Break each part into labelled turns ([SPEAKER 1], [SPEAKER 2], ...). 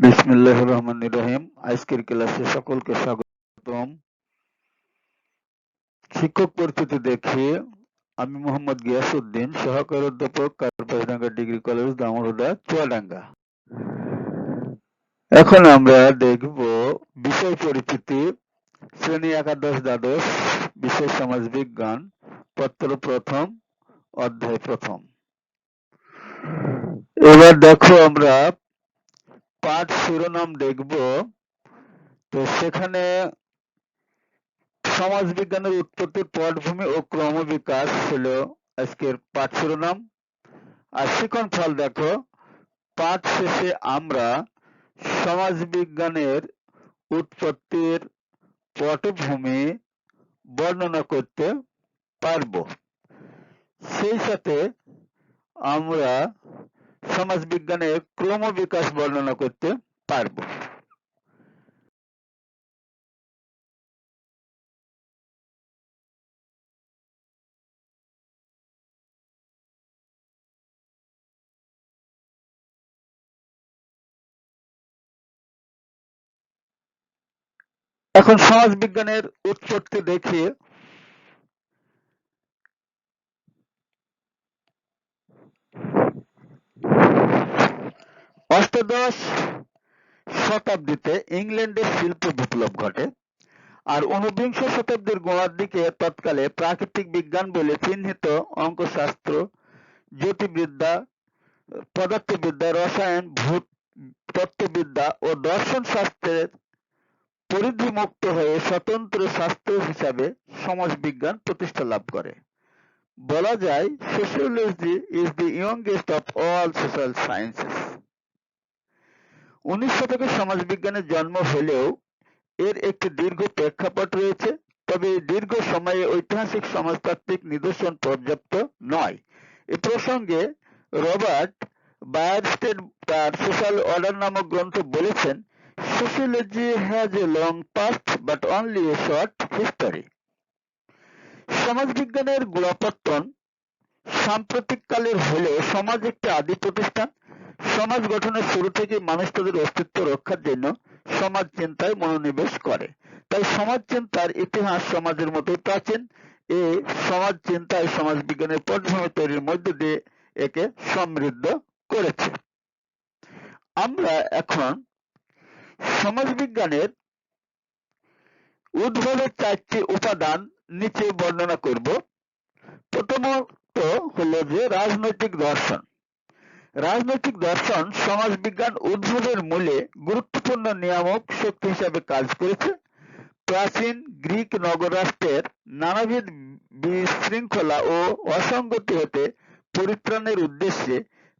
[SPEAKER 1] বিসমিল্লাহির রহমানির রহিম। আজকের ক্লাসে সকলকে স্বাগতম। শিক্ষক পরিচিতি দেখি। আমি মোহাম্মদ গিয়াসউদ্দিন, সহকারী অধ্যাপক, কার্পাসডাঙ্গা ডিগ্রি কলেজ, দামোহদা, চুয়াডাঙ্গা। এখন আমরা দেখব বিষয় পরিচিতি, শ্রেণী একাদশ দ্বাদশ, বিষয় সমাজবিজ্ঞান, পত্র প্রথম, অধ্যায় প্রথম। এবার দেখো আমরা পাঠ শিরোনাম দেখব। তো সেখানে সমাজবিজ্ঞানের উৎপত্তির পটভূমি ও ক্রমবিকাশ ছিল আজকের পাঠ শিরোনাম। আর শিখন ফল দেখো, পাঠ শেষে আমরা সমাজবিজ্ঞানের উৎপত্তির পটভূমি বর্ণনা করতে পারব। সেই সাথে আমরা সমাজবিজ্ঞানের ক্রমবিকাশ বর্ণনা করতে পারব। এখন সমাজবিজ্ঞানের উৎপত্তি দেখি। অষ্টাদশ শতাব্দীতে ইংল্যান্ডে শিল্প বিপ্লব ঘটে। আর ঊনবিংশ শতাব্দীর গোড়ার দিকে তৎকালে প্রাকৃতিক বিজ্ঞান বলে চিহ্নিত অঙ্কশাস্ত্র, জ্যোতির্বিদ্যা, পদার্থবিদ্যা, রসায়ন, ভূতত্ত্ববিদ্যা ও দর্শন শাস্ত্রের পরিধিমুক্ত হয়ে স্বতন্ত্র শাস্ত্র হিসাবে সমাজবিজ্ঞান প্রতিষ্ঠা লাভ করে। বলা যায় sociology is the youngest of all social sciences. 19 শতকে সমাজবিজ্ঞানের জন্ম হলেও এর একটি দীর্ঘ প্রেক্ষাপট রয়েছে, তবে এই দীর্ঘ সময়ে ঐতিহাসিক সমাজতাত্ত্বিক নিদর্শন পর্যাপ্ত নয়। এ প্রসঙ্গে রবার্ট বায়ারস্টেড তার সোশ্যাল অর্ডার নামক গ্রন্থে বলেছেন, sociology has a long past but only a short history. সমাজবিজ্ঞানের গোড়াপত্তন সাম্প্রতিককালের হলেও সমাজ একটি আদি প্রতিষ্ঠান। সমাজ গঠনের শুরু থেকে মানুষ তাদের অস্তিত্ব রক্ষার জন্য সমাজ চিন্তায় মনোনিবেশ করে। তাই সমাজ চিন্তার ইতিহাস সমাজের মতোই প্রাচীন। এই সমাজ চিন্তায় সমাজবিজ্ঞানের পটভূমি তৈরির মধ্য দিয়ে একে সমৃদ্ধ করেছে। আমরা এখন সমাজবিজ্ঞানের উদ্ভবের 4টি উপাদান নিচে বর্ণনা করব। প্রথমত হলো যে রাজনৈতিক দর্শন। রাজনৈতিক দর্শন সমাজবিজ্ঞান উদ্ভবের মূলে গুরুত্বপূর্ণ নিয়ামক শক্তি হিসাবে কাজ করেছে। প্রাচীন গ্রিক নগররাষ্ট্রের নানাবিধ বিশৃঙ্খলা ও অসঙ্গতি হতে পরিত্রাণের উদ্দেশ্যে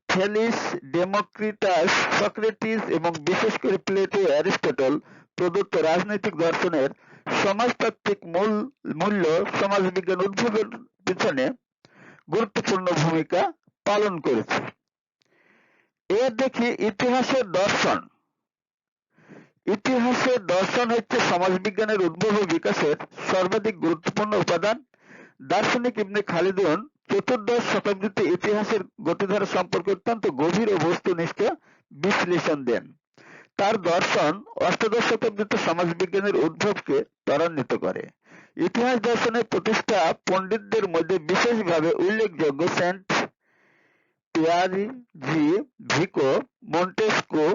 [SPEAKER 1] থেলিস, ডেমোক্রিটাস, সক্রেটিস এবং বিশেষ করে প্লেটো ও অ্যারিস্টটল প্রদত্ত রাজনৈতিক দর্শনের সমাজতাত্ত্বিক মূল্য সমাজবিজ্ঞান উদ্ভবের পিছনে গুরুত্বপূর্ণ ভূমিকা পালন করেছে। এর দেখি ইতিহাসের দর্শন। ইতিহাসের দর্শন হচ্ছে সমাজবিজ্ঞানের উদ্ভব ও বিকাশের সর্বাধিক গুরুত্বপূর্ণ উপাদান। দার্শনিক ইবনে খালিদুন 14শ শতাব্দীতে ইতিহাসের গতিধারা সম্পর্কে অত্যন্ত গভীর ও বস্তুনিষ্ঠ বিশ্লেষণ দেন। তার দর্শন অষ্টাদশ শতাব্দীতে সমাজবিজ্ঞানের উদ্ভবকে ত্বরান্বিত করে। ইতিহাস দর্শনের প্রতিষ্ঠা পণ্ডিতদের মধ্যে বিশেষভাবে উল্লেখযোগ্য সেন্ট পিয়ারি জি, ভিকো, মন্টেস্কো,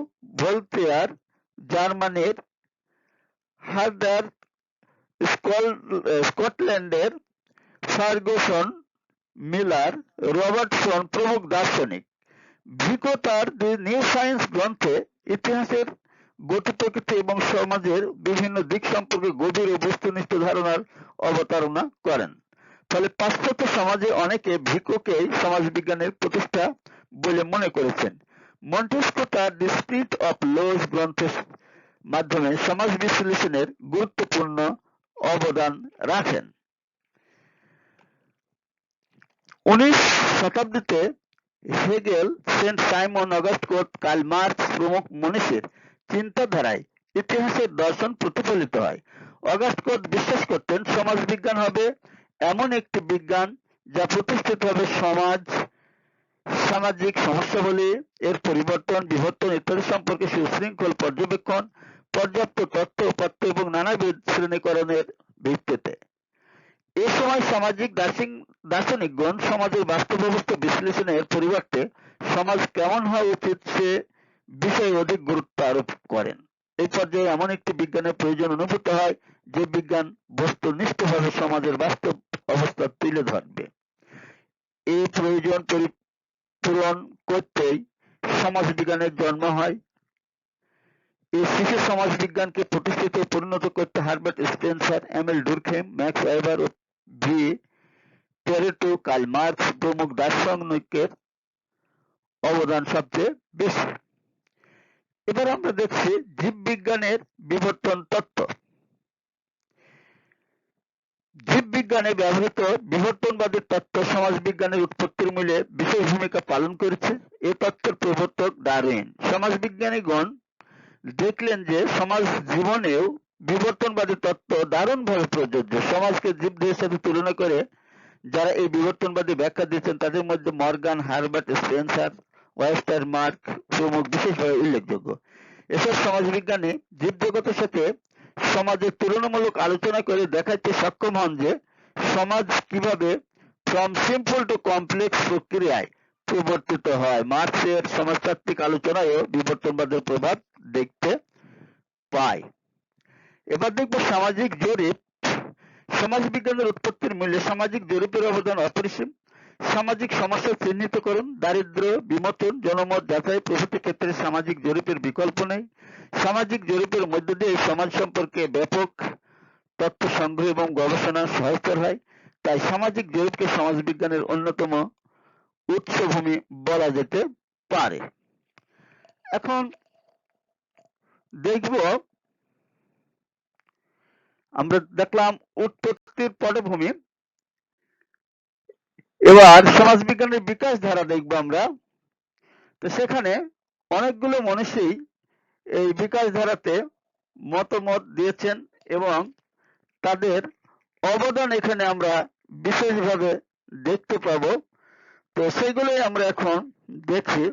[SPEAKER 1] ভোলতেয়ার, জার্মানির হার্ডার, স্কটল্যান্ডের ফার্গুসন, মিলার, রবার্টসন প্রমুখ দার্শনিক। ভিকো তার দি নিউ সায়েন্স গ্রন্থে ইতিহাসের গতি প্রকৃতি এবং সমাজের বিভিন্ন দিক সম্পর্কে গভীর ও বস্তুনিষ্ঠ ধারণার অবতারণা করেন। ফলে পাশ্চাত্য সমাজে অনেকে ভিকোকেই সমাজবিজ্ঞানের প্রতিষ্ঠা বলে মনে করেছেন। মন্টেস্কো তার দি স্পিরিট অফ লস গ্রন্থের মাধ্যমে সমাজ বিশ্লেষণের গুরুত্বপূর্ণ অবদান রাখেন। 19 শতাব্দীতে Hegel, Saint Simon, Auguste Comte, Karl Marx প্রমুখ মনীষীর চিন্তাধারায় ইতিহাসের দর্শন প্রতিফলিত হয়। অগাস্টকোট বিশ্বাস করতেন সমাজবিজ্ঞান হবে এমন একটি বিজ্ঞান যা প্রতিষ্ঠিত হবে সমাজ, সামাজিক সমস্যাবলী, এর পরিবর্তন, বিবর্তন ইত্যাদি সম্পর্কে সুশৃঙ্খল পর্যবেক্ষণ, পর্যাপ্ত তথ্য উপাত্ত এবং নানাবিধ শ্রেণীকরণের ভিত্তিতে। এ সময় সামাজিক দার্শনিকগণ সমাজের বাস্তব অবস্থা বিশ্লেষণের পরিবর্তে সমাজ কেমন হওয়া উচিত সে বিষয়ে অধিক গুরুত্ব আরোপ করেন। এই পর্যায়ে এমন একটি বিজ্ঞানের প্রয়োজন অনুভূত হয় যে বিজ্ঞান বস্তুনিষ্ঠভাবে সমাজের বাস্তব অবস্থা তুলে ধরবে। এই প্রয়োজন পূরণ করতেই সমাজবিজ্ঞানের জন্ম হয়। এই শিশু সমাজবিজ্ঞানকে প্রতিষ্ঠিত পরিণত করতে Herbert Spencer, Emile Durkheim, Max Weber ও ভি. প্যারেটো, কার্ল মার্কস প্রমুখ দার্শনিকের অবদান সবচেয়ে বেশি। এবার আমরা দেখছি জীববিজ্ঞানের বিবর্তন তত্ত্ব। জীববিজ্ঞানে ব্যবহৃত বিবর্তনবাদী তত্ত্ব সমাজবিজ্ঞানের উৎপত্তির মূলে বিশেষ ভূমিকা পালন করেছে। এ তত্ত্বের প্রবর্তক ডারউইন। সমাজবিজ্ঞানীগণ দেখলেন যে সমাজ জীবনেও বিবর্তনবাদী তত্ত্ব দারুণভাবে প্রযোজ্য। সমাজকে জীবদেহের সাথে তুলনা করে যারা এই বিবর্তনবাদী ব্যাখ্যা দিয়েছেন তাদের মধ্যে Morgan, Herbert Spencer, oyster mark প্রমুখ বিশেষভাবে উল্লেখযোগ্য। এসব সমাজবিজ্ঞানী জীবজগতের সাথে সমাজের তুলনামূলক আলোচনা করে দেখাতে সক্ষম হন যে সমাজ কিভাবে ফ্রম সিম্পল টু কমপ্লেক্স প্রক্রিয়ায় পরিবর্তিত হয়। মার্কসের সমাজতাত্ত্বিক আলোচনায়ও বিবর্তনবাদের প্রভাব দেখতে পায়। এবার দেখব সামাজিক জরিপ। সমাজবিজ্ঞানের উৎপত্তির মূলে সামাজিক জরিপের অবদান অপরিসীম। সামাজিক সমস্যা চিহ্নিতকরণ, দারিদ্র্য বিমোচন, জনমত যাচাই প্রভৃতি ক্ষেত্রে সামাজিক জরিপের বিকল্প নেই। সামাজিক জরিপের মধ্য দিয়ে সমাজ সম্পর্কে ব্যাপক তথ্য সংগ্রহ এবং গবেষণা সহায়তা হয়। তাই সামাজিক জরিপকে সমাজবিজ্ঞানের অন্যতম উৎসভূমি বলা যেতে পারে। এখন দেখব, আমরা দেখলাম উৎপত্তির পটভূমি। এবার সমাজবিজ্ঞানের বিকাশ ধারা দেখব আমরা। তো সেখানে অনেকগুলো মানুষই এই বিকাশ ধারাতে মতামত দিয়েছেন এবং তাদের অবদান এখানে আমরা বিশেষভাবে দেখতে পাব। তো সেগুলোই আমরা এখন দেখি।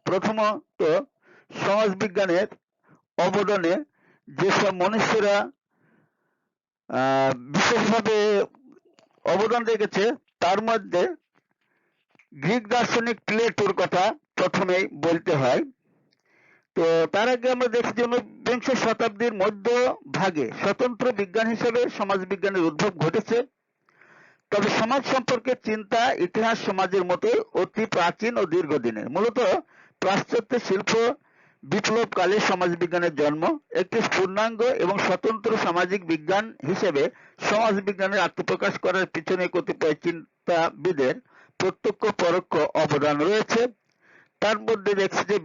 [SPEAKER 1] প্রথমত সমাজবিজ্ঞানের অবদানে যেসব মনীষীরা বিশেষভাবে অবদান রেখেছে তার মধ্যে গ্রিক দার্শনিক প্লেটোর কথা প্রথমেই বলতে হয়। তো তার আগে আমরা দেখছি যে ঊনবিংশ শতাব্দীর মধ্যভাগে স্বতন্ত্র বিজ্ঞান হিসেবে সমাজবিজ্ঞানের উদ্ভব ঘটেছে। তবে সমাজ সম্পর্কে চিন্তা ইতিহাস সমাজের মতো অতি প্রাচীন ও দীর্ঘদিনের। মূলত পাশ্চাত্য শিল্প বিপ্লবকালে সমাজবিজ্ঞানের জন্ম। একটি পূর্ণাঙ্গ এবং স্বতন্ত্র সামাজিক বিজ্ঞান হিসেবে সমাজবিজ্ঞানের আত্মপ্রকাশ করার পিছনে কতিপয় চিন্তাবিদের প্রত্যক্ষ পরোক্ষ অবদান রয়েছে। তার মধ্যে দেখছি যে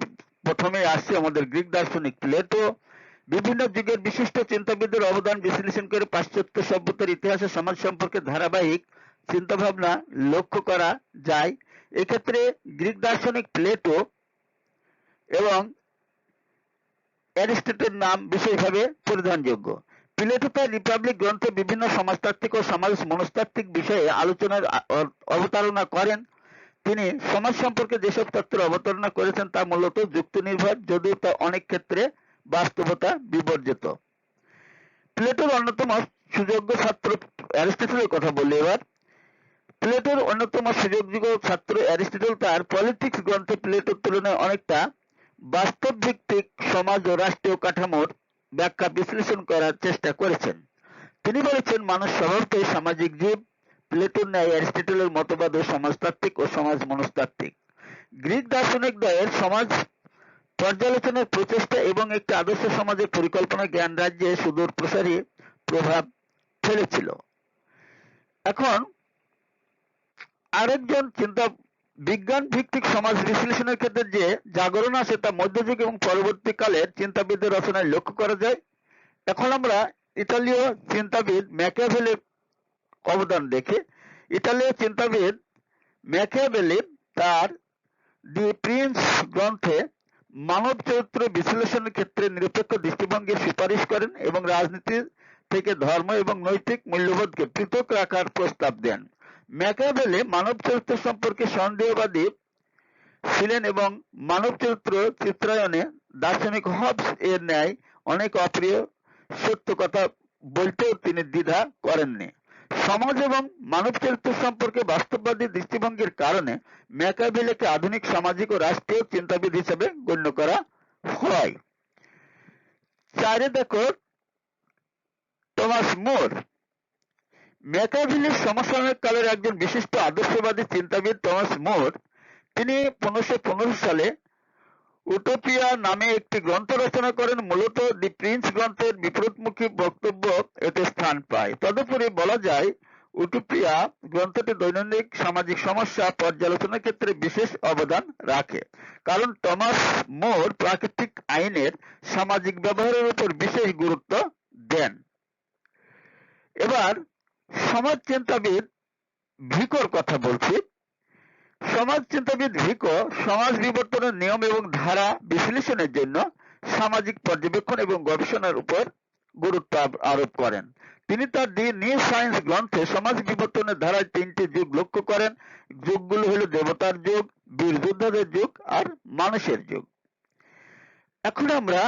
[SPEAKER 1] প্রথমে আসছে আমাদের গ্রিক দার্শনিক প্লেটো। বিভিন্ন যুগের বিশিষ্ট চিন্তাবিদের অবদান বিশ্লেষণ করে পাশ্চাত্য সভ্যতার ইতিহাসে সমাজ সম্পর্কে ধারাবাহিক চিন্তাভাবনা লক্ষ্য করা যায়। এক্ষেত্রে গ্রিক দার্শনিক প্লেটো এবং অ্যারিস্টটলের নাম বিশেষভাবে পরিধানযোগ্য। প্লেটো তার রিপাবলিক গ্রন্থে বিভিন্ন সমাজতাত্ত্বিক ও সমাজ মনস্তাত্ত্বিক বিষয়ে আলোচনার অবতারণা করেন। তিনি সমাজ সম্পর্কে যেসব তত্ত্বের অবতারণা করেছেন তা মূলত যুক্তি নির্ভর, যদিও তা অনেক ক্ষেত্রে বাস্তবতা বিবর্জিত। প্লেটোর অন্যতম সুযোগ্য ছাত্র অ্যারিস্টটলের কথা বলি। এবার প্লেটোর অন্যতম সুযোগ্য ছাত্র অ্যারিস্টটল তার পলিটিক্স গ্রন্থে প্লেটোর তুলনায় অনেকটা বাস্তব ভিত্তিক সমাজ ও রাষ্ট্রীয় কাঠামোর ব্যাখ্যা বিশ্লেষণ করার চেষ্টা করেছেন। তিনি বলেছেন মানুষ স্বভাবতই সামাজিক জীব। প্লেটোর ন্যায় অ্যারিস্টটলের মতবাদ ও সমাজতাত্ত্বিক ও সমাজ মনস্তাত্ত্বিক। গ্রিক দার্শনিকদ্বয়ের সমাজ পর্যালোচনার প্রচেষ্টা এবং একটি আদর্শ সমাজের পরিকল্পনা জ্ঞান রাজ্যে সুদূর প্রসারী প্রভাব ফেলেছিল। এখন আরেকজন চিন্তা বিজ্ঞান ভিত্তিক সমাজ বিশ্লেষণের ক্ষেত্রে যে জাগরণ আসে তা মধ্যযুগ এবং পরবর্তীকালের চিন্তাবিদদের রচনায় লক্ষ্য করা যায়। এখন আমরা ইতালীয় চিন্তাবিদ ম্যাকিয়াভেলির অবদান দেখি। ইতালীয় চিন্তাবিদ ম্যাকিয়াভেলি তার দি প্রিন্স গ্রন্থে মানব চরিত্র বিশ্লেষণের ক্ষেত্রে নিরপেক্ষ দৃষ্টিভঙ্গির সুপারিশ করেন এবং রাজনীতি থেকে ধর্ম এবং নৈতিক মূল্যবোধকে পৃথক রাখার প্রস্তাব দেন। ম্যাকিয়াভেলি মানব চরিত্র সম্পর্কে সন্দেহবাদী ছিলেন এবং মানব চরিত্র চিত্রায়নে দার্শনিক হবস এর ন্যায় অনেক অপ্রিয় সত্য কথা বলতেও তিনি দ্বিধা করেননি। সমাজ এবং মানব চরিত্র সম্পর্কে বাস্তববাদী দৃষ্টিভঙ্গির কারণে ম্যাকিয়াভেলিকে আধুনিক সামাজিক ও রাষ্ট্রীয় চিন্তাবিদ হিসেবে গণ্য করা হয়। 4 দেখো টমাস মোর। ম্যাকিয়াভেলির সমসাময়িক কালের একজন বিশিষ্ট আদর্শবাদী চিন্তাবিদ টমাস মোর, তিনি 1515 সালে উটোপিয়া নামে একটি গ্রন্থ রচনা করেন। মূলত দি প্রিন্স গ্রন্থের বিপরীতমুখী বক্তব্য এতে স্থান পায়। তদুপরি বলা যায় উটোপিয়া গ্রন্থটি দৈনন্দিন সামাজিক সমস্যা পর্যালোচনার ক্ষেত্রে বিশেষ অবদান রাখে, কারণ টমাস মোর প্রাকৃতিক আইনের সামাজিক ব্যবহারের উপর বিশেষ গুরুত্ব দেন। এবার সমাজ চিন্তাবিদ ভিকোর কথা বলছি। সমাজ চিন্তাবিদ ভিকো সমাজ বিবর্তনের নিয়ম এবং ধারা বিশ্লেষণের জন্য সামাজিক পর্যবেক্ষণ এবং গবেষণার উপর গুরুত্ব আরোপ করেন। তিনি তার দি নিউ সায়েন্স গ্রন্থে সমাজ বিবর্তনের ধারায় 3টি যুগ লক্ষ্য করেন। যুগগুলো হলো দেবতার যুগ, বীর যোদ্ধাদের যুগ আর মানুষের যুগ। এখন আমরা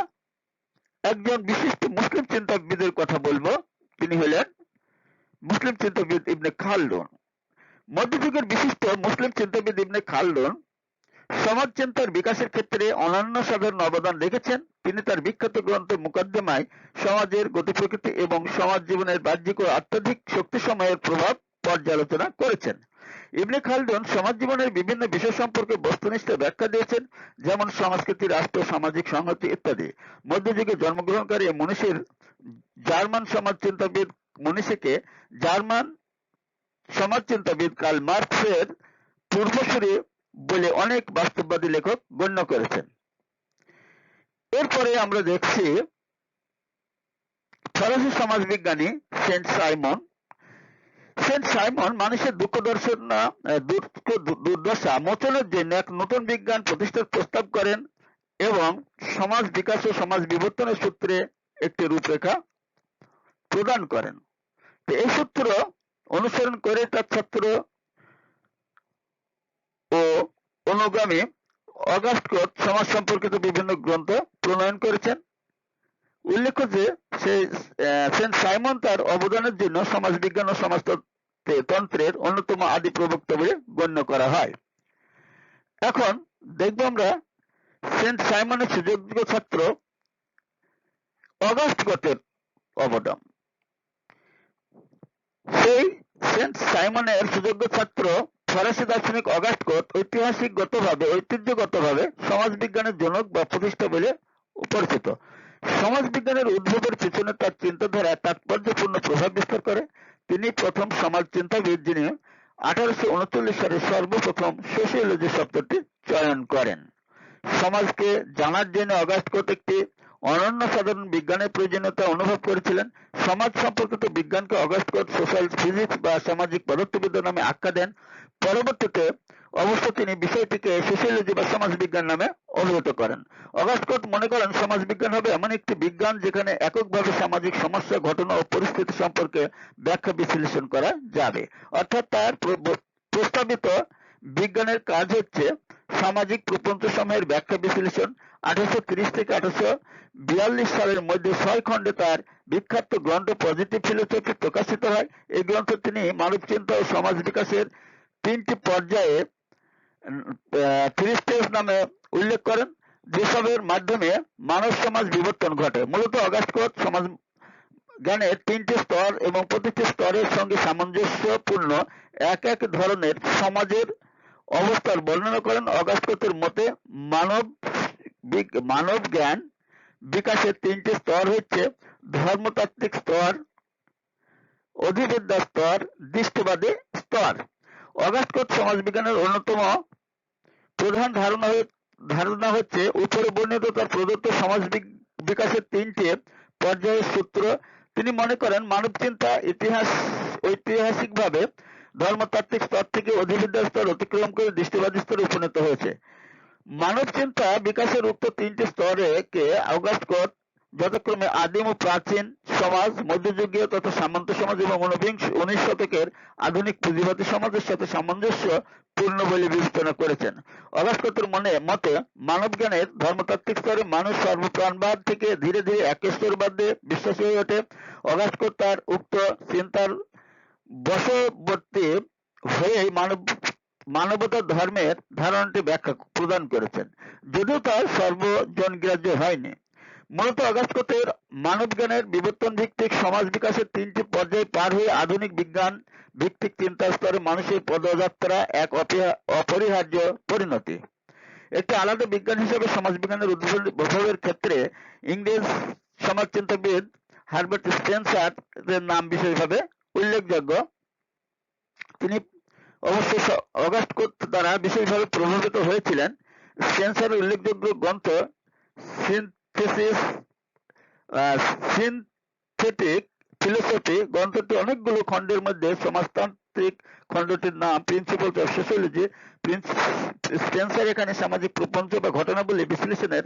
[SPEAKER 1] একজন বিশিষ্ট মুসলিম চিন্তাবিদের কথা বলবো। তিনি হলেন মুসলিম চিন্তাবিদ ইবনে খালদুন। মধ্যযুগের বিশিষ্ট মুসলিম চিন্তাবিদ ইবনে খালদুন সমাজ চিন্তার বিকাশের ক্ষেত্রে অনন্য সাধারণ অবদান রেখেছেন। তিনি তার বিখ্যাত গ্রন্থ মুকদ্দমায় সমাজের গতি প্রকৃতি এবং সমাজ জীবনের বাহ্যিক ও আধ্যাত্মিক শক্তিসমূহের প্রভাব পর্যালোচনা করেছেন। ইবনে খালদুন সমাজ জীবনের বিভিন্ন বিষয় সম্পর্কে বস্তুনিষ্ঠ ব্যাখ্যা দিয়েছেন, যেমন সংস্কৃতি, রাষ্ট্র, সামাজিক সংহতি ইত্যাদি। মধ্যযুগে জন্মগ্রহণকারী মনীষীর জার্মান সমাজ চিন্তাবিদ মনীষীকে জার্মান সমাজ চিন্তাবিদ কার্ল মার্কসের পূর্বসূরি বলে অনেক বাস্তববাদী লেখক গণ্য করেছেন। এরপরে আমরা দেখছি ফরাসি সমাজবিজ্ঞানী সেন্ট সাইমন। সেন্ট সাইমন মানুষের দুর্দশা মোচনের জন্য এক নতুন বিজ্ঞান প্রতিষ্ঠার প্রস্তাব করেন এবং সমাজ বিকাশ ও সমাজ বিবর্তনের সূত্রে একটি রূপরেখা প্রদান করেন। তো এই সূত্র অনুসরণ করে তার ছাত্র ও অনুগামী অগাস্ট কোট সমাজ সম্পর্কিত বিভিন্ন গ্রন্থ প্রণয়ন করেছেন। উল্লেখ্য যে সেন্ট সাইমন তার অবদানের জন্য সমাজবিজ্ঞান ও সমাজতন্ত্রের অন্যতম আদি প্রবক্তা বলে গণ্য করা হয়। এখন দেখব আমরা সেন্ট সাইমনের সুযোগ্য ছাত্র অগাস্ট কোটের অবদান। সেই সেন্ট সাইমনের সুযোগ্য ছাত্র ফরাসি দার্শনিক অগাস্ট কোট ঐতিহ্যগতভাবে সমাজবিজ্ঞানের জনক বা প্রতিষ্ঠা বলে পরিচিত। সমাজবিজ্ঞানের উদ্ভবের পিছনে তার চিন্তাধারা তাৎপর্যপূর্ণ প্রভাব বিস্তার করে। তিনি প্রথম সমাজ চিন্তাবিদ যিনি 1839 সালে সর্বপ্রথম সোশিওলজি শব্দটি চয়ন করেন। সমাজকে জানার জন্য অগাস্ট কোট একটি অনন্য সাধারণ বিজ্ঞানের প্রয়োজনীয়তা অনুভব করেছিলেন। সমাজ সম্পর্কিত বিজ্ঞানকে অগাস্ট কোট সোশ্যাল ফিজিক্স বা সামাজিক পদার্থবিদ্যা নামে আখ্যা দেন। পরবর্তীতে অবশ্য তিনি বিষয়টিকে সোশিওলজি বা সমাজবিজ্ঞান নামে অভিহিত করেন। অগাস্ট কোট মনে করেন সমাজবিজ্ঞান হবে এমন একটি বিজ্ঞান যেখানে এককভাবে সামাজিক সমস্যা, ঘটনা ও পরিস্থিতি সম্পর্কে ব্যাখ্যা বিশ্লেষণ করা যাবে। অর্থাৎ তার প্রস্তাবিত বিজ্ঞানের কাজ হচ্ছে সামাজিক প্রপঞ্চ সমূহের ব্যাখ্যা বিশ্লেষণ। 1830 থেকে 1842 সালের মধ্যে 6 খণ্ডে তার বিখ্যাত গ্রন্থ পজিটিভ ফিলোসফি প্রকাশিত হয়। এই গ্রন্থ তিনি মানব চিন্তা ও সমাজ বিকাশের 3টি পর্যায়ে 3 স্টেজ নামে উল্লেখ করেন, যেসবের মাধ্যমে মানব সমাজ বিবর্তন ঘটে। মূলত অগাস্ট কোট সমাজ জ্ঞানের 3টি স্তর এবং প্রতিটি স্তরের সঙ্গে সামঞ্জস্যপূর্ণ এক এক ধরনের সমাজের অবস্থার বর্ণনা করেন। অগাস্ট কোটের মতে মানব জ্ঞান বিকাশের 3টি স্তর হচ্ছে ধর্মতাত্ত্বিক স্তর, অধিবিদ্যা স্তর, দৃষ্টিবাদী স্তর। অগাস্ট কোট সমাজবিজ্ঞানের অন্যতম প্রধান ধারণা হচ্ছে উপরে বর্ণিত তার প্রদত্ত সমাজ বিকাশের 3টি পর্যায়ের সূত্র। তিনি মনে করেন মানব চিন্তা ঐতিহাসিকভাবে ধর্মতাত্ত্বিক স্তর থেকে অধিবিদ্যা স্তর অতিক্রম করে দৃষ্টিবাদী স্তরে উপনীত হয়েছে। মানব চিন্তা বিকাশের উক্ত 3টি স্তরকে অগাস্ট কোট যথাক্রমে আদিম ও প্রাচীন সমাজ, মধ্যযুগীয় তথা সামন্ত সমাজ এবং 19 শতকের আধুনিক পুঁজিবাদী সমাজের সাথে সামঞ্জস্য পূর্ণ বলে বিবেচনা করেছেন। অগাস্টকোর মতে মানবজ্ঞানের ধর্মতাত্ত্বিক স্তরে মানুষ সর্বপ্রাণবাদ থেকে ধীরে ধীরে একেশ্বরবাদে বিশ্বাসী হয়ে ওঠে। অগাস্টকো তার উক্ত চিন্তার বশবর্তী হয়েই মানবতা ধর্মের ধারণাটি ব্যাখ্যা প্রদান করেছেন, যদিও তা সর্বজনগ্রাহ্য হয়নি। মূলত অগাস্টকোর মানবজ্ঞানের বিবর্তন ভিত্তিক সমাজ বিকাশের তিনটি পর্যায় পার হয়ে আধুনিক বিজ্ঞান ভিত্তিক চিন্তার স্তরে মানুষের পদযাত্রা এক অপরিহার্য পরিণতি। একটি আলাদা বিজ্ঞান হিসেবে সমাজবিজ্ঞানের উদ্ভবের ক্ষেত্রে ইংরেজ সমাজচিন্তাবিদ হার্বার্ট স্পেন্সার এর নাম বিশেষভাবে উল্লেখযোগ্য। তিনি অবশ্য অগাস্টকো দ্বারা বিশেষভাবে প্রভাবিত হয়েছিলেন। স্পেন্সারের উল্লেখযোগ্য গ্রন্থ সিনথেটিক ফিলোসফি গ্রন্থটি অনেকগুলো খণ্ডের মধ্যে সমাজতান্ত্রিক খণ্ডটির নাম প্রিন্সিপালস অফ সোশিয়োলজি। স্পেন্সার এখানে সামাজিক প্রপঞ্চ বা ঘটনাবলী বিশ্লেষণের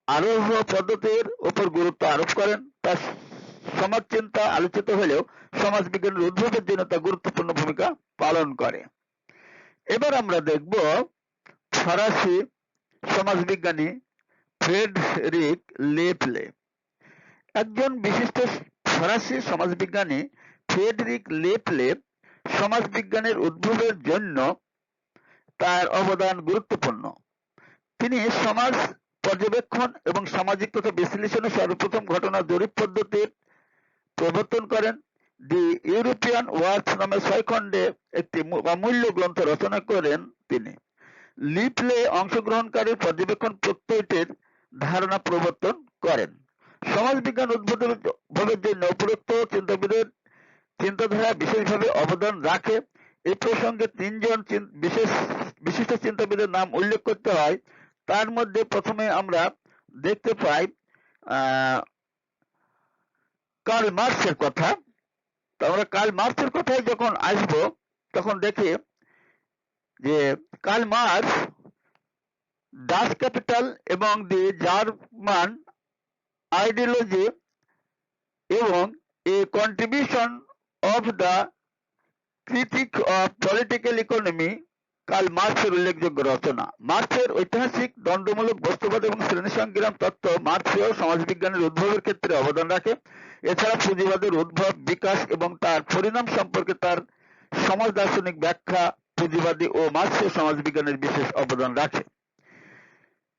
[SPEAKER 1] আরোহ পদ্ধতির উপর গুরুত্ব আরোপ করেন। তার সমাজ চিন্তা আলোচিত হলেও সমাজবিজ্ঞানের উদ্ভবের জন্য তা গুরুত্বপূর্ণ ভূমিকা পালন করে। এবার আমরা দেখব ফরাসি সমাজবিজ্ঞানী ফ্রেডরিক লেপলে। একজন বিশিষ্ট ফরাসি সমাজবিজ্ঞানী ফ্রেডরিক লেপলে সমাজবিজ্ঞানের উদ্ভবের জন্য তার অবদান গুরুত্বপূর্ণ। তিনি সমাজ পর্যবেক্ষণ এবং সামাজিক তথা বিশ্লেষণে সর্বপ্রথম ঘটনা জরিপ পদ্ধতির প্রবর্তন করেন। দি ইউরোপিয়ান ওয়ার্কস নামে 6 খণ্ডে একটি অমূল্য গ্রন্থ রচনা করেন তিনি। লিপলে অংশগ্রহণকারী পর্যবেক্ষণ প্রত্যয়টির ধারণা প্রবর্তন করেন। সমাজবিজ্ঞান উদ্ভবের জন্য উপরোক্ত চিন্তাবিদের চিন্তাধারা বিশেষভাবে অবদান রাখে। এই প্রসঙ্গে 3 জন বিশিষ্ট চিন্তাবিদের নাম উল্লেখ করতে হয়। তার মধ্যে প্রথমে আমরা দেখতে পাই কার্ল মার্কসের কথা। তো আমরা কার্ল মার্কসের কথায় যখন আসব তখন দেখি যে কার্ল মার্কস ডাচ ক্যাপিটাল এবং দি জার্মান আইডিওলজি এবং a contribution of the critique of political economy Karl মার্কসের উল্লেখযোগ্য রচনা। মার্কসের ঐতিহাসিক দণ্ডমূলক বস্তুবাদ এবং শ্রেণী সংগ্রাম তত্ত্ব মার্কসীয় সমাজবিজ্ঞানের উদ্ভবের ক্ষেত্রে অবদান রাখে। এছাড়া পুঁজিবাদের উদ্ভব, বিকাশ এবং তার পরিণাম সম্পর্কে তার সমাজ দার্শনিক ব্যাখ্যা পুঁজিবাদী ও মার্কসীয় সমাজবিজ্ঞানের বিশেষ অবদান রাখে।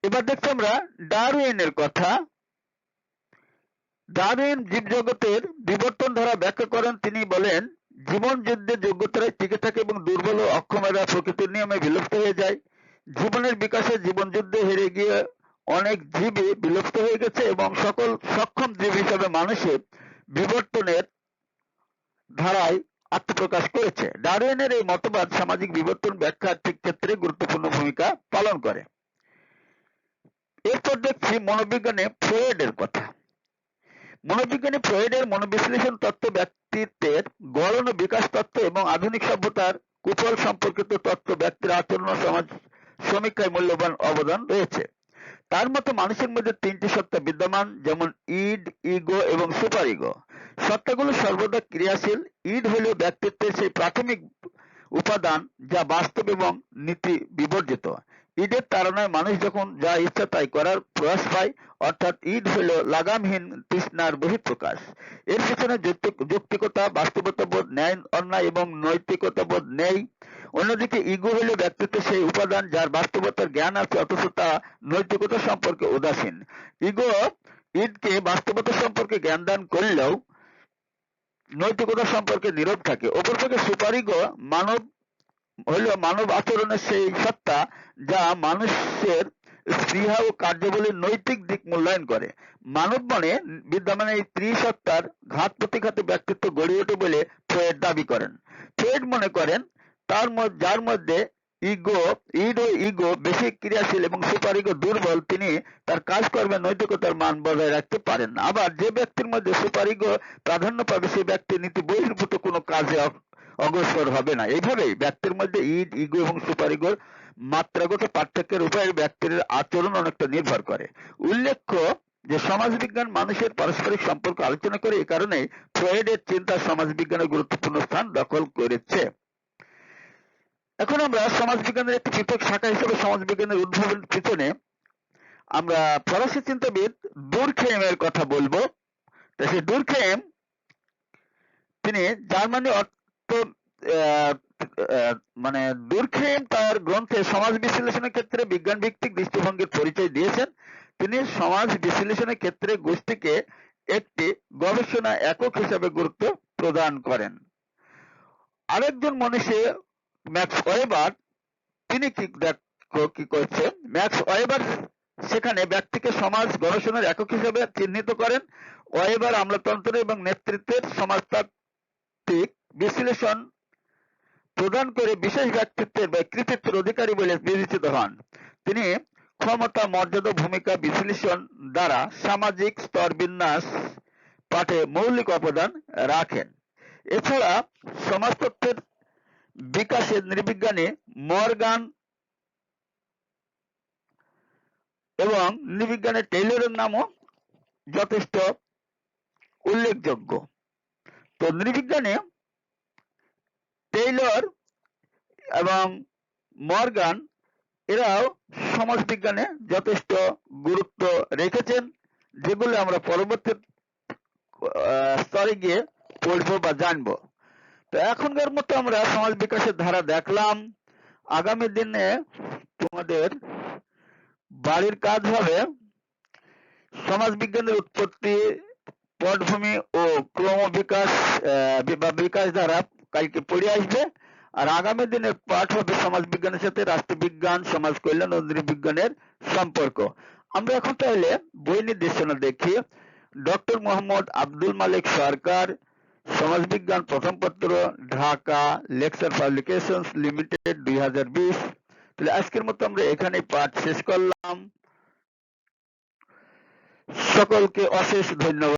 [SPEAKER 1] এবার দেখছি আমরা ডারউইনের কথা। ডারউইন জীবজগতের বিবর্তন ধারা ব্যাখ্যা করেন। তিনি বলেন, জীবন যুদ্ধে যোগ্যতারাই টিকে থাকে এবং দুর্বল ও অক্ষমেরা প্রকৃতির নিয়মে বিলুপ্ত হয়ে যায়। জীবনের বিকাশে জীবন যুদ্ধে হেরে গিয়ে অনেক জীবই বিলুপ্ত হয়ে গেছে এবং সকল সক্ষম জীব হিসাবে মানুষের বিবর্তনের ধারায় আত্মপ্রকাশ করেছে। ডারউইনের এই মতবাদ সামাজিক বিবর্তন ব্যাখ্যার ক্ষেত্রে গুরুত্বপূর্ণ ভূমিকা পালন করে। এরপর দেখছি মনোবিজ্ঞানে ফ্রয়েডের কথা। মনোবিজ্ঞানী ফ্রয়েডের মনোবিশ্লেষণ তত্ত্ব, ব্যক্তিত্বের গড়ন ও বিকাশ তত্ত্ব এবং আধুনিক সভ্যতার কুফল সম্পর্কিত তত্ত্ব ব্যক্তির আচরণ ও সমাজ সমীক্ষায় মূল্যবান অবদান রয়েছে। তার মতো মানুষের মধ্যে 3টি সত্তা বিদ্যমান, যেমন ইড, ইগো এবং সুপার ইগো। সত্তাগুলো সর্বদা ক্রিয়াশীল। ইড হল ব্যক্তিত্বের সেই প্রাথমিক উপাদান যা বাস্তব এবং নীতি বিবর্জিত। ইডের তাড়নায় মানুষ যখন যা ইচ্ছা তাই করার প্রয়াস পায়, অর্থাৎ ইড হল লাগামহীন তৃষ্ণার বহিঃপ্রকাশ। এর পিছনে যৌক্তিকতা, বাস্তবতাবোধ, ন্যায় অন্যায় এবং নৈতিকতাবোধ নেই। অন্যদিকে ইগো হল ব্যক্তিত্বের সেই উপাদান যার বাস্তবতার জ্ঞান আছে অথচ তা নৈতিকতা সম্পর্কে উদাসীন। ইগো ইডকে বাস্তবতা সম্পর্কে জ্ঞান দান করলেও নৈতিকতা সম্পর্কে নীরব থাকে। অপরপক্ষে সুপার ইগো মানব আচরণের সেই সত্তা যা মানুষের স্পৃহা ও কার্যাবলীর নৈতিক দিক মূল্যায়ন করে। মানব মনে বিদ্যমান এই ত্রিসত্তার ঘাত প্রতিঘাতে ব্যক্তিত্ব গড়ে ওঠে বলে ফ্রয়েড দাবি করেন। ফ্রয়েড মনে করেন যার মধ্যে ইড ও ইগো বেশি ক্রিয়াশীল এবং সুপার ইগো দুর্বল, তিনি তার কাজকর্মে নৈতিকতার মান বজায় রাখতে পারেন না। আবার যে ব্যক্তির মধ্যে সুপার ইগো প্রাধান্য পাবে সেই ব্যক্তি নীতি বহির্ভূত কোনো কাজে অগ্রসর হবে না। এইভাবেই ব্যক্তির মধ্যে ইড, ইগো এবং সুপার ইগোর মাত্রাগত পার্থক্যের উপর ব্যক্তির আচরণ অনেকটা নির্ভর করে। উল্লেখ্য যে সমাজবিজ্ঞান মানুষের পারস্পরিক সম্পর্ক আলোচনা করে, এই কারণে ফ্রয়েডের চিন্তা সমাজবিজ্ঞানের গুরুত্বপূর্ণ স্থান দখল করেছে। এখন আমরা সমাজবিজ্ঞানের একটি পৃথক শাখা হিসেবে সমাজবিজ্ঞানের উদ্ভাবনের পিছনে আমরা ফরাসি চিন্তাবিদ ডুরখেইমের কথা বলবো। তো সেই ডুরখেইম তিনি জার্মানি মানে ডুরখেইম তার গ্রন্থে সমাজ বিশ্লেষণের ক্ষেত্রে বিজ্ঞান ভিত্তিক দৃষ্টিভঙ্গির পরিচয় দিয়েছেন। তিনি সমাজ বিশ্লেষণের ক্ষেত্রে গোষ্ঠীকে একটি গবেষণা একক হিসেবে গুরুত্ব প্রদান করেন। আরেকজন মনীষী ম্যাক্স ওয়েবার, তিনি কি করছেন, ম্যাক্স ওয়েবার সেখানে ব্যক্তিকে সমাজ গবেষণার একক হিসেবে চিহ্নিত করেন। ওয়েবার আমলাতন্ত্র এবং নেতৃত্বের সমাজতাত্ত্বিক বিশ্লেষণ প্রদান করে বিশেষ ব্যক্তিত্বের বা কৃতিত্বের অধিকারী বলে বিবেচিত হন। তিনি ক্ষমতা, মর্যাদা, ভূমিকা বিশ্লেষণ দ্বারা সামাজিক স্তর বিন্যাস পাঠে মৌলিক অবদান রাখেন। এছাড়া সমাজতত্ত্বের বিকাশে নৃবিজ্ঞানী মর্গান এবং নৃবিজ্ঞানী টেইলরের নামও যথেষ্ট উল্লেখযোগ্য। তো নৃবিজ্ঞানী টেইলর এবং মর্গান এরাও সমাজবিজ্ঞানে যথেষ্ট গুরুত্ব রেখেছেন, যেগুলো আমরা পরবর্তী স্তরে গিয়ে পড়বো বা জানবো। তো এখনকার মতো আমরা সমাজ বিকাশের ধারা দেখলাম। আগামী দিনে তোমাদের বাড়ির কাজ হবে সমাজবিজ্ঞানের উৎপত্তি, পটভূমি ও ক্রমবিকাশ বা বিকাশ ধারা কালকে পড়ে আসবে। আর আগামী দিনের পাঠ হবে সমাজবিজ্ঞানের সাথে রাষ্ট্রবিজ্ঞান, সমাজ কল্যাণ ও নৃবিজ্ঞানের সম্পর্ক। আমরা এখন তাহলে বই নির্দেশনা দেখি। ডক্টর মোহাম্মদ আব্দুল মালিক সরকার, সমাজবিজ্ঞান প্রথম পত্র, ঢাকা, লেকচার পাবলিকেশনস লিমিটেড, 2020। তাহলে আজকের মতো আমরা এখানে পাঠ শেষ করলাম। সকলকে অশেষ ধন্যবাদ।